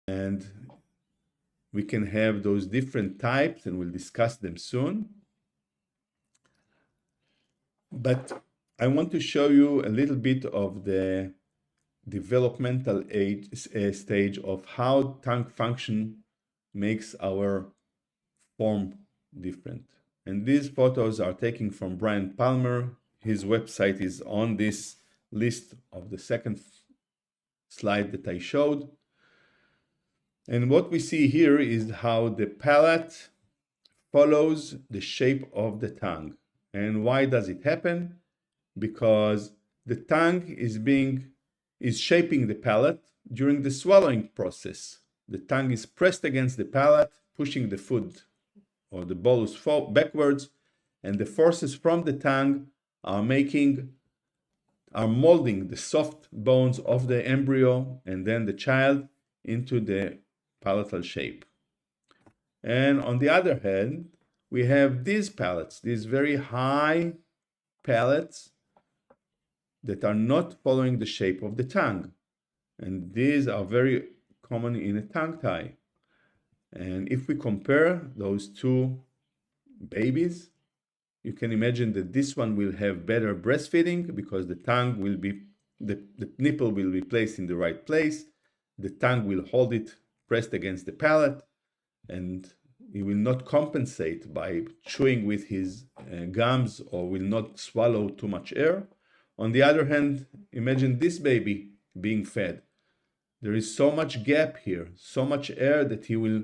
And we can have those different types, and we'll discuss them soon. But I want to show you a little bit of the developmental stage of how tongue function makes our form different. And these photos are taken from Brian Palmer. His website is on this list of the second slide that I showed. And what we see here is how the palate follows the shape of the tongue. And why does it happen? Because the tongue is shaping the palate during the swallowing process. The tongue is pressed against the palate, pushing the food or the bolus backwards, and the forces from the tongue are molding the soft bones of the embryo and then the child into the palatal shape. And on the other hand, we have these palates, these very high palates that are not following the shape of the tongue. And these are very common in a tongue tie. And if we compare those two babies, you can imagine that this one will have better breastfeeding because the tongue will be, the nipple will be placed in the right place. The tongue will hold it pressed against the palate, and he will not compensate by chewing with his gums or will not swallow too much air. On the other hand, imagine this baby being fed. There is so much gap here, so much air that he will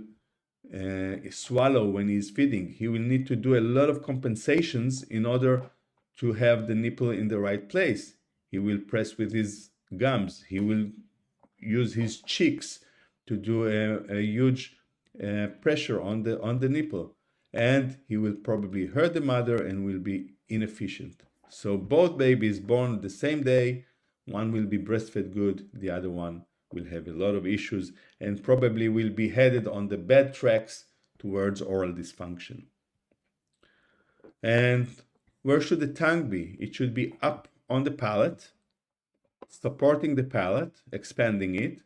swallow when he's feeding. He will need to do a lot of compensations in order to have the nipple in the right place. He will press with his gums. He will use his cheeks to do a huge pressure on the nipple. And he will probably hurt the mother and will be inefficient. So both babies born the same day, one will be breastfed good, the other one will have a lot of issues and probably will be headed on the bad tracks towards oral dysfunction. And where should the tongue be? It should be up on the palate, supporting the palate, expanding it.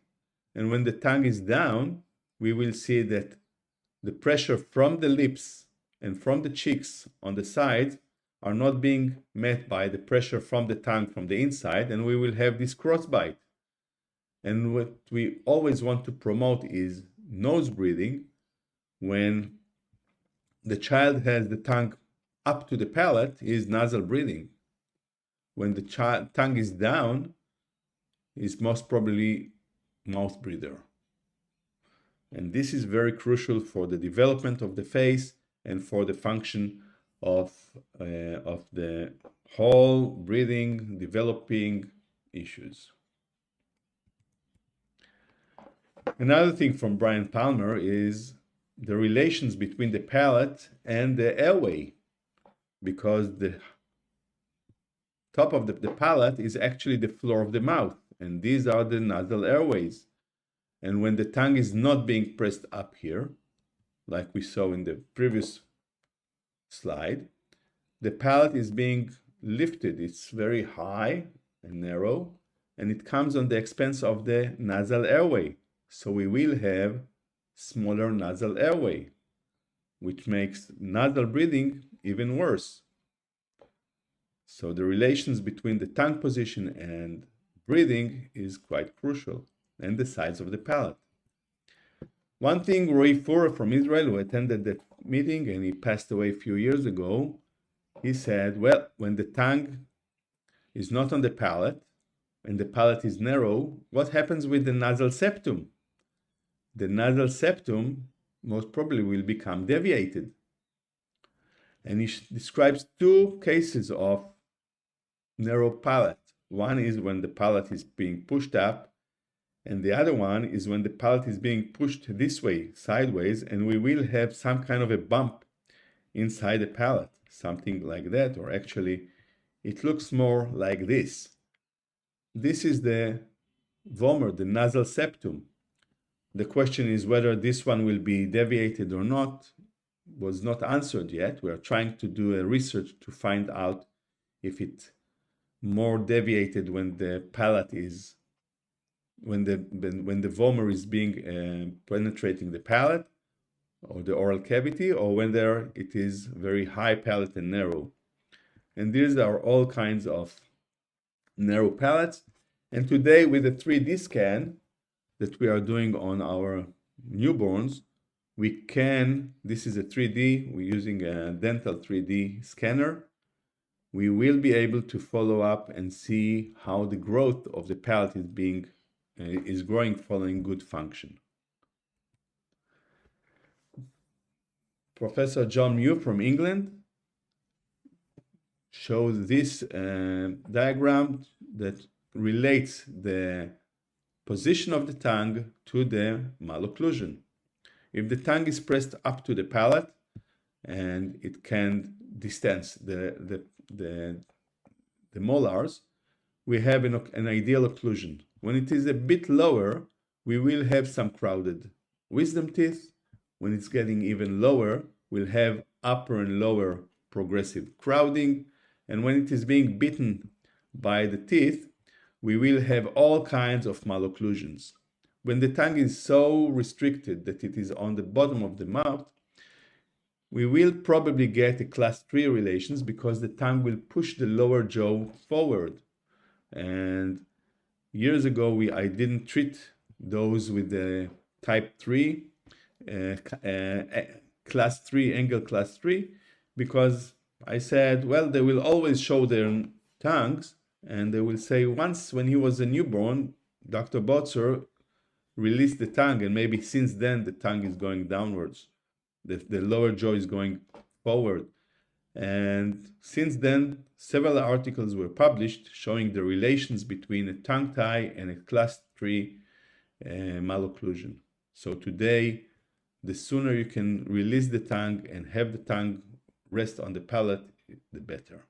And when the tongue is down, we will see that the pressure from the lips and from the cheeks on the side are not being met by the pressure from the tongue from the inside, and we will have this crossbite. And what we always want to promote is nose breathing when the child has the tongue up to the palate is nasal breathing. When the tongue is down, is most probably mouth breather. And this is very crucial for the development of the face and for the function of the whole breathing, developing issues. Another thing from Brian Palmer is the relations between the palate and the airway, because the top of the palate is actually the floor of the mouth, and these are the nasal airways. And when the tongue is not being pressed up here, like we saw in the previous slide, the palate is being lifted. It's very high and narrow, and it comes on the expense of the nasal airway. So we will have smaller nasal airway, which makes nasal breathing even worse. So the relations between the tongue position and breathing is quite crucial, and the size of the palate. One thing, Roy Fura from Israel, who attended that meeting and he passed away a few years ago, he said, well, when the tongue is not on the palate and the palate is narrow, what happens with the nasal septum? The nasal septum most probably will become deviated. And he describes two cases of narrow palate. One is when the palate is being pushed up, and the other one is when the palate is being pushed this way, sideways, and we will have some kind of a bump inside the palate, something like that, or actually it looks more like this. This is the vomer, the nasal septum. The question is whether this one will be deviated or not, was not answered yet. We are trying to do a research to find out if it's more deviated when the palate is when the vomer is being penetrating the palate or the oral cavity, or when it is very high palate and narrow. And these are all kinds of narrow palates. And today, with the 3D scan that we are doing on our newborns, we can, this is a 3D, we're using a dental 3D scanner. We will be able to follow up and see how the growth of the palate is growing following good function. Professor John Mew from England shows this diagram that relates the position of the tongue to the malocclusion. If the tongue is pressed up to the palate and it can distance the molars, we have an ideal occlusion. When it is a bit lower, we will have some crowded wisdom teeth. When it's getting even lower, we'll have upper and lower progressive crowding. And when it is being bitten by the teeth, we will have all kinds of malocclusions. When the tongue is so restricted that it is on the bottom of the mouth, we will probably get a class 3 relations because the tongue will push the lower jaw forward. And years ago, I didn't treat those with the type 3, class 3, angle class 3, because I said, well, they will always show their tongues, and they will say, once when he was a newborn, Dr. Botzer released the tongue, and maybe since then the tongue is going downwards. The lower jaw is going forward. And since then, several articles were published showing the relations between a tongue tie and a class 3 malocclusion. So today, the sooner you can release the tongue and have the tongue rest on the palate, the better.